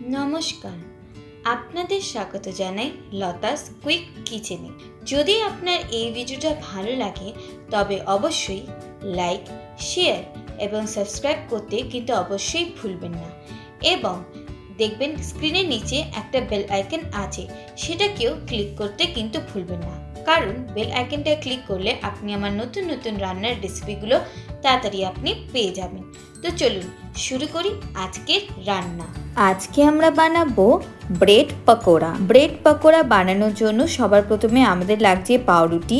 নমস্কার, আপনাদের স্বাগত জানাই লতাস কুইক কিচেনে। যদি আপনার এই ভিডিওটা ভালো লাগে তবে অবশ্যই লাইক, শেয়ার এবং সাবস্ক্রাইব করতে কিন্তু অবশ্যই ভুলবেন না। এবং দেখবেন স্ক্রিনের নিচে একটা বেল আইকন আছে, সেটাকেও ক্লিক করতে কিন্তু ভুলবেন না, কারণ বেল আইকনটা ক্লিক করলে আপনি আমার নতুন নতুন রান্নার রেসিপিগুলো তাড়াতাড়ি আপনি পেয়ে যাবেন। তো চলুন শুরু করি আজকের রান্না। আজকে আমরা বানাবো ব্রেড পকোড়া। ব্রেড পকোড়া বানানোর জন্য সবার প্রথমে আমাদের লাগছে পাউরুটি।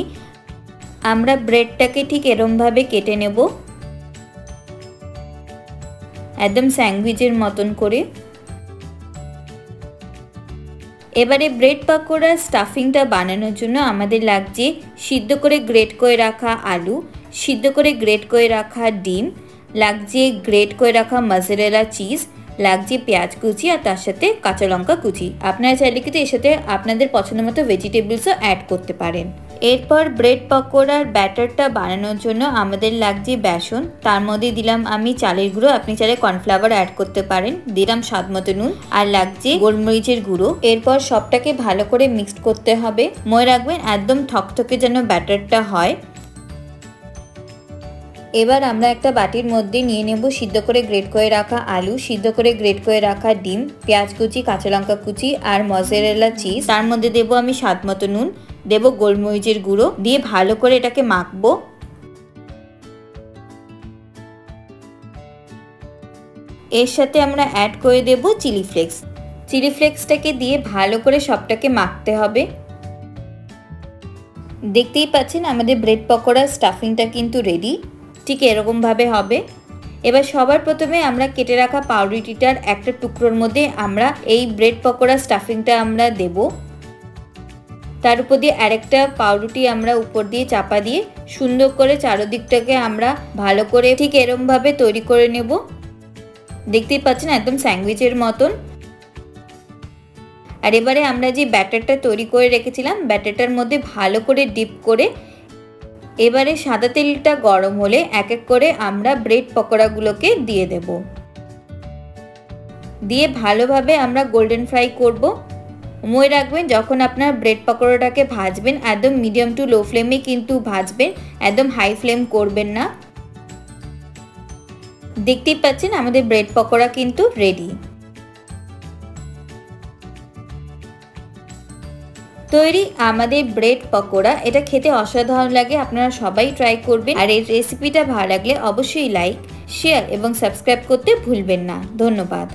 আমরা ব্রেডটাকে ঠিক এরমভাবে কেটে নেব, একদম স্যান্ডউইচের মতন করে। এবারে ব্রেড পকোড়ার স্টাফিংটা বানানোর জন্য আমাদের লাগছে সিদ্ধ করে গ্রেট করে রাখা আলু, সিদ্ধ করে গ্রেট করে রাখা ডিম, লাগছে গ্রেট করে রাখা মজরেলা চিজ, লাগছে পেঁয়াজ কুচি আর তার সাথে কাঁচা লঙ্কা কুচি। আপনারা চাইলে কিন্তু এর সাথে আপনাদের পছন্দ মতো ভেজিটেবলসও অ্যাড করতে পারেন। এরপর ব্রেড পকোড়ার ব্যাটারটা বানানোর জন্য আমাদের লাগছে বেসন। তার মধ্যে দিলাম আমি চালের গুঁড়ো, আপনি চাইলে কর্নফ্লাওয়ার অ্যাড করতে পারেন। দিলাম স্বাদ মতো নুন আর লাগছে গোলমরিচের গুঁড়ো। এরপর সবটাকে ভালো করে মিক্সড করতে হবে। মনে রাখবেন একদম থকথকে যেন ব্যাটারটা হয়। এবার আমরা একটা বাটির মধ্যে নিয়ে নেব সিদ্ধ করে গ্রেট করে রাখা আলু, সিদ্ধ করে গ্রেট করে রাখা ডিম, পেঁয়াজ কুচি, কাঁচা লঙ্কা কুচি আর মজরেলা চিজ। তার মধ্যে দেবো আমি স্বাদ মতো নুন, দেবো গোলমরিচের গুঁড়ো, দিয়ে ভালো করে এটাকে মাখবো। এর সাথে আমরা অ্যাড করে দেব চিলি ফ্লেক্স। চিলি ফ্লেক্সটাকে দিয়ে ভালো করে সবটাকে মাখতে হবে। দেখতেই পাচ্ছেন আমাদের ব্রেড পকোড়ার স্টাফিংটা কিন্তু রেডি, ঠিক এরকমভাবে হবে। এবার সবার প্রথমে আমরা কেটে রাখা পাউরুটিটার একটা টুকরোর মধ্যে আমরা এই ব্রেড পকোড়া স্টাফিংটা আমরা দেব। তার উপর দিয়ে আরেকটা পাউরুটি আমরা উপর দিয়ে চাপা দিয়ে সুন্দর করে চারদিকটাকে আমরা ভালো করে ঠিক এরকমভাবে তৈরি করে নেব। দেখতেই পাচ্ছেন একদম স্যান্ডউইচের মতন। আর এবারে আমরা যে ব্যাটারটা তৈরি করে রেখেছিলাম, ব্যাটারটার মধ্যে ভালো করে ডিপ করে এবারে সাদা তেলটা গরম হলে এক এক করে আমরা ব্রেড পকোড়াগুলোকে দিয়ে দেব। দিয়ে ভালোভাবে আমরা গোল্ডেন ফ্রাই করব। মনে রাখবেন যখন আপনার ব্রেড পকোড়াটাকে ভাজবেন একদম মিডিয়াম টু লো ফ্লেমে কিন্তু ভাজবেন, একদম হাই ফ্লেম করবেন না। দেখতেই পাচ্ছেন আমাদের ব্রেড পকোড়া কিন্তু রেডি। তৈরি আমাদের ব্রেড পকোড়া। এটা খেতে অসাধারণ লাগে, আপনারা সবাই ট্রাই করবেন। আর এই রেসিপিটা ভালো লাগলে অবশ্যই লাইক, শেয়ার এবং সাবস্ক্রাইব করতে ভুলবেন না। ধন্যবাদ।